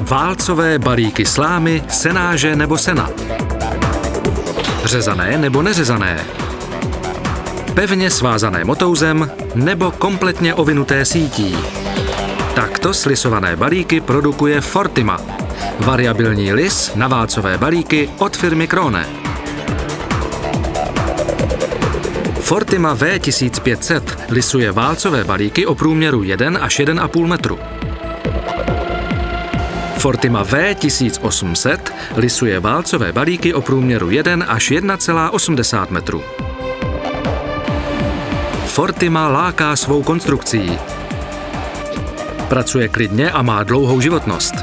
Válcové balíky slámy, senáže nebo sena. Řezané nebo neřezané. Pevně svázané motouzem nebo kompletně ovinuté sítí. Takto slisované balíky produkuje Fortima. Variabilní lis na válcové balíky od firmy Krone. Fortima V1500 lisuje válcové balíky o průměru 1 až 1,5 metru. Fortima V1800 lisuje válcové balíky o průměru 1 až 1,80 metru. Fortima láká svou konstrukcí. Pracuje klidně a má dlouhou životnost.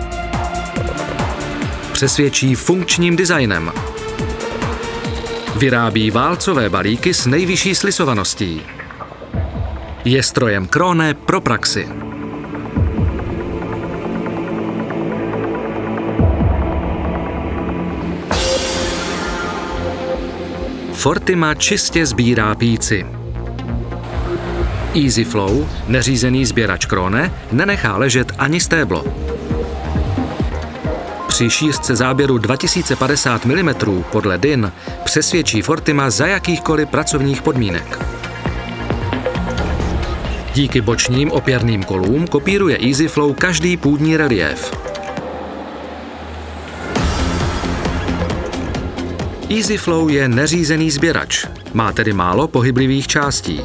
Přesvědčí funkčním designem. Vyrábí válcové balíky s nejvyšší slisovaností. Je strojem Krone pro praxi. Fortima čistě sbírá píci. EasyFlow, neřízený sběrač Krone, nenechá ležet ani stéblo. Při šířce záběru 2050 mm podle DIN přesvědčí Fortima za jakýchkoliv pracovních podmínek. Díky bočním opěrným kolům kopíruje EasyFlow každý půdní reliéf. EasyFlow je neřízený sběrač, má tedy málo pohyblivých částí.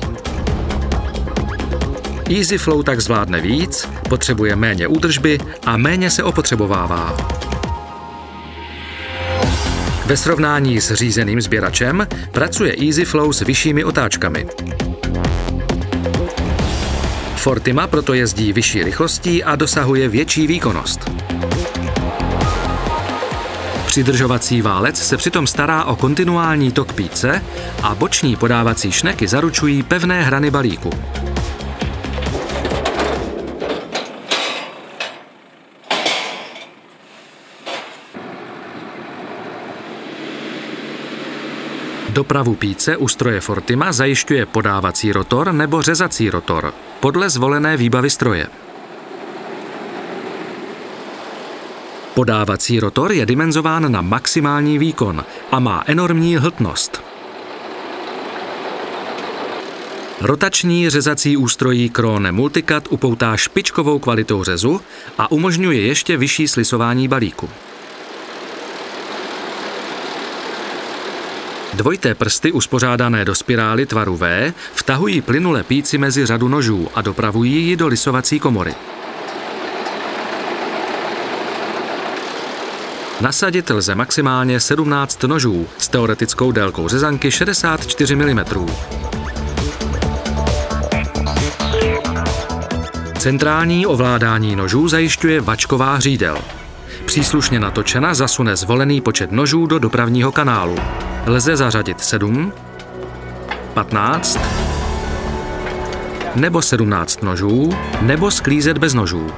EasyFlow tak zvládne víc, potřebuje méně údržby a méně se opotřebovává. Ve srovnání s řízeným sběračem pracuje EasyFlow s vyššími otáčkami. Fortima proto jezdí vyšší rychlostí a dosahuje větší výkonnost. Přidržovací válec se přitom stará o kontinuální tok píce a boční podávací šneky zaručují pevné hrany balíku. Dopravu píce u stroje Fortima zajišťuje podávací rotor nebo řezací rotor podle zvolené výbavy stroje. Podávací rotor je dimenzován na maximální výkon a má enormní hmotnost. Rotační řezací ústrojí Krone Multicut upoutá špičkovou kvalitou řezu a umožňuje ještě vyšší slisování balíku. Dvojité prsty uspořádané do spirály tvaru V vtahují plynule píci mezi řadu nožů a dopravují ji do lisovací komory. Nasadit lze maximálně 17 nožů s teoretickou délkou řezanky 64 mm. Centrální ovládání nožů zajišťuje vačková hřídel. Příslušně natočena zasune zvolený počet nožů do dopravního kanálu. Lze zařadit 7, 15 nebo 17 nožů, nebo sklízet bez nožů.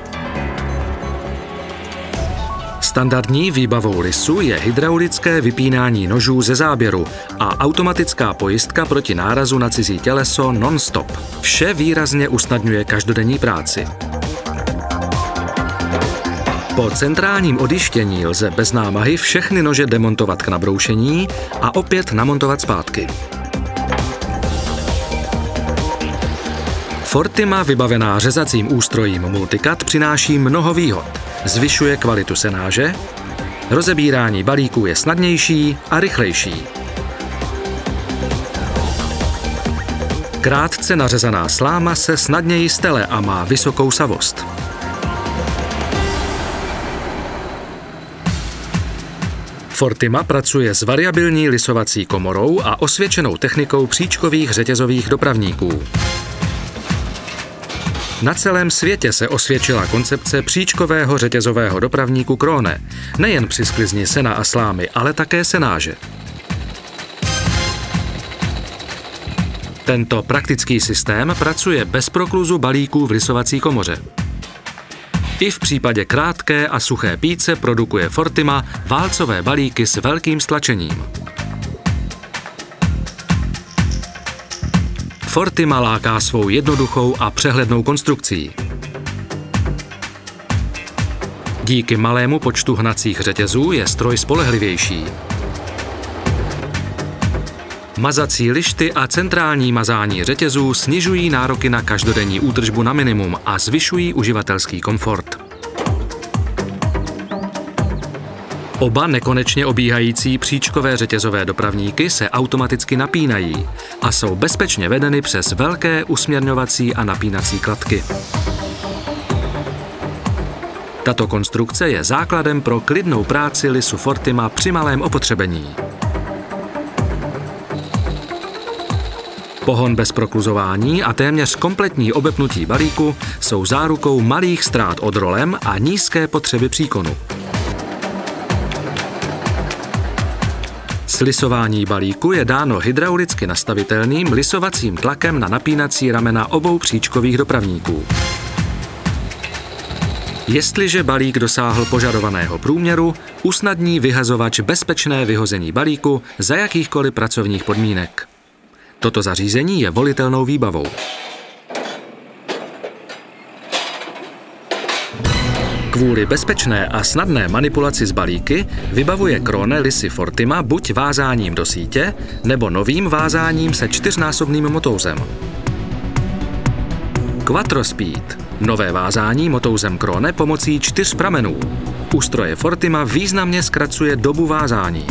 Standardní výbavou lisu je hydraulické vypínání nožů ze záběru a automatická pojistka proti nárazu na cizí těleso non-stop. Vše výrazně usnadňuje každodenní práci. Po centrálním odjištění lze bez námahy všechny nože demontovat k nabroušení a opět namontovat zpátky. Fortima vybavená řezacím ústrojím Multicut přináší mnoho výhod. Zvyšuje kvalitu senáže, rozebírání balíků je snadnější a rychlejší. Krátce nařezaná sláma se snadněji stele a má vysokou savost. Fortima pracuje s variabilní lisovací komorou a osvědčenou technikou příčkových řetězových dopravníků. Na celém světě se osvědčila koncepce příčkového řetězového dopravníku Krone, nejen při sklizni sena a slámy, ale také senáže. Tento praktický systém pracuje bez prokluzu balíků v lisovací komoře. I v případě krátké a suché píce produkuje Fortima válcové balíky s velkým stlačením. Fortima láká svou jednoduchou a přehlednou konstrukcí. Díky malému počtu hnacích řetězů je stroj spolehlivější. Mazací lišty a centrální mazání řetězů snižují nároky na každodenní údržbu na minimum a zvyšují uživatelský komfort. Oba nekonečně obíhající příčkové řetězové dopravníky se automaticky napínají a jsou bezpečně vedeny přes velké usměrňovací a napínací kladky. Tato konstrukce je základem pro klidnou práci lisu Fortima při malém opotřebení. Pohon bez prokluzování a téměř kompletní obepnutí balíku jsou zárukou malých ztrát odrolem a nízké potřeby příkonu. Slisování balíku je dáno hydraulicky nastavitelným lisovacím tlakem na napínací ramena obou příčkových dopravníků. Jestliže balík dosáhl požadovaného průměru, usnadní vyhazovač bezpečné vyhození balíku za jakýchkoliv pracovních podmínek. Toto zařízení je volitelnou výbavou. Kvůli bezpečné a snadné manipulaci s balíky vybavuje Krone lisy Fortima buď vázáním do sítě, nebo novým vázáním se 4násobným motouzem. Quattrospeed. Nové vázání motouzem Krone pomocí 4 pramenů. U stroje Fortima významně zkracuje dobu vázání.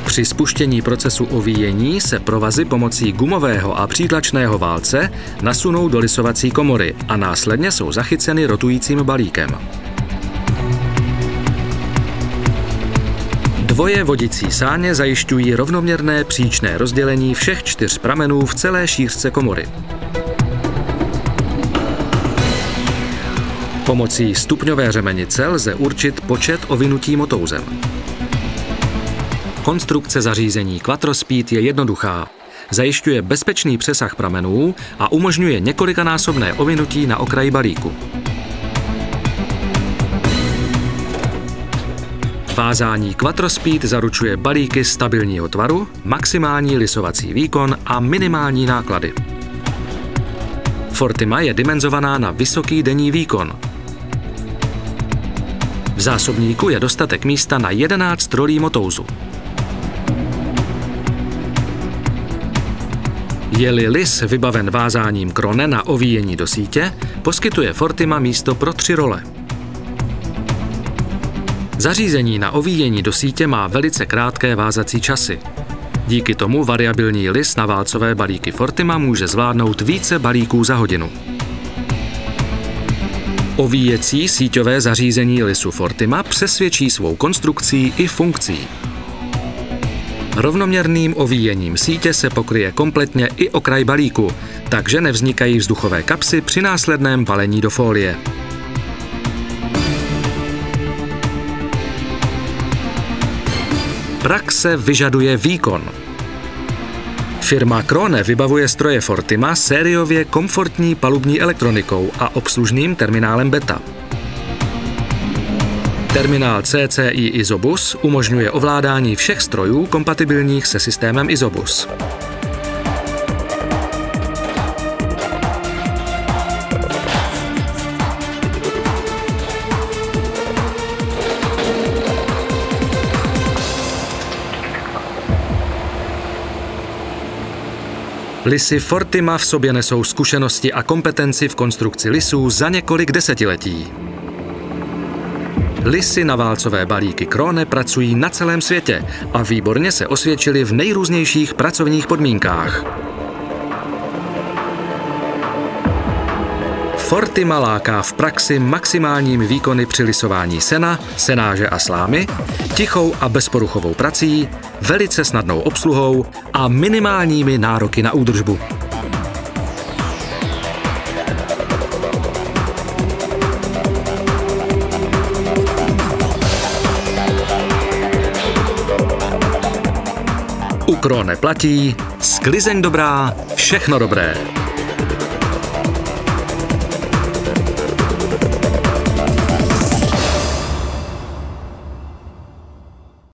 Při spuštění procesu ovíjení se provazy pomocí gumového a přítlačného válce nasunou do lisovací komory a následně jsou zachyceny rotujícím balíkem. Dvoje vodicí sáně zajišťují rovnoměrné příčné rozdělení všech 4 pramenů v celé šířce komory. Pomocí stupňové řemenice lze určit počet ovinutí motouzem. Konstrukce zařízení Quattrospeed je jednoduchá. Zajišťuje bezpečný přesah pramenů a umožňuje několikanásobné ovinutí na okraji balíku. Vázání Quattrospeed zaručuje balíky stabilního tvaru, maximální lisovací výkon a minimální náklady. Fortima je dimenzovaná na vysoký denní výkon. V zásobníku je dostatek místa na 11 rolí motouzu. Je-li lis vybaven vázáním Krone na ovíjení do sítě, poskytuje Fortima místo pro 3 role. Zařízení na ovíjení do sítě má velice krátké vázací časy. Díky tomu variabilní lis na válcové balíky Fortima může zvládnout více balíků za hodinu. Ovíjecí síťové zařízení lisu Fortima přesvědčí svou konstrukcí i funkcí. Rovnoměrným ovíjením sítě se pokryje kompletně i okraj balíku, takže nevznikají vzduchové kapsy při následném balení do fólie. Praxe vyžaduje výkon. Firma Krone vybavuje stroje Fortima sériově komfortní palubní elektronikou a obslužným terminálem Beta. Terminál CCI Isobus umožňuje ovládání všech strojů kompatibilních se systémem Isobus. Lisy Fortima v sobě nesou zkušenosti a kompetenci v konstrukci lisů za několik desetiletí. Lisy na válcové balíky Krone pracují na celém světě a výborně se osvědčily v nejrůznějších pracovních podmínkách. Fortima láká v praxi maximálními výkony při lisování sena, senáže a slámy, tichou a bezporuchovou prací, velice snadnou obsluhou a minimálními nároky na údržbu. U Krone platí sklizeň dobrá, všechno dobré.